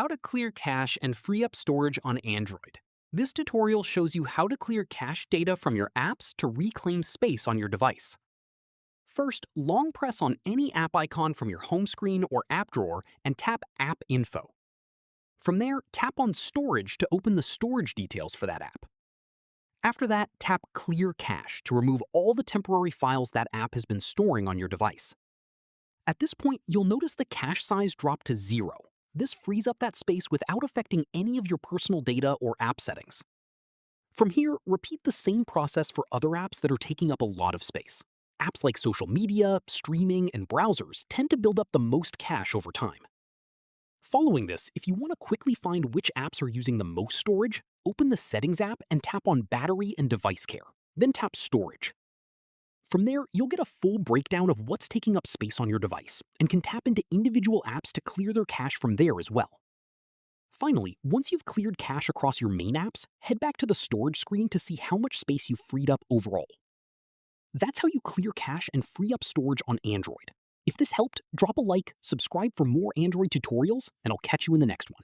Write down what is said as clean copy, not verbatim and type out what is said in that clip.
How to clear cache and free up storage on Android. This tutorial shows you how to clear cache data from your apps to reclaim space on your device. First, long press on any app icon from your home screen or app drawer and tap App Info. From there, tap on Storage to open the storage details for that app. After that, tap Clear Cache to remove all the temporary files that app has been storing on your device. At this point, you'll notice the cache size drop to 0. This frees up that space without affecting any of your personal data or app settings. From here, repeat the same process for other apps that are taking up a lot of space. Apps like social media, streaming, and browsers tend to build up the most cache over time. Following this, if you want to quickly find which apps are using the most storage, open the Settings app and tap on Battery and Device Care, then tap Storage. From there, you'll get a full breakdown of what's taking up space on your device and can tap into individual apps to clear their cache from there as well. Finally, once you've cleared cache across your main apps, head back to the storage screen to see how much space you've freed up overall. That's how you clear cache and free up storage on Android. If this helped, drop a like, subscribe for more Android tutorials, and I'll catch you in the next one.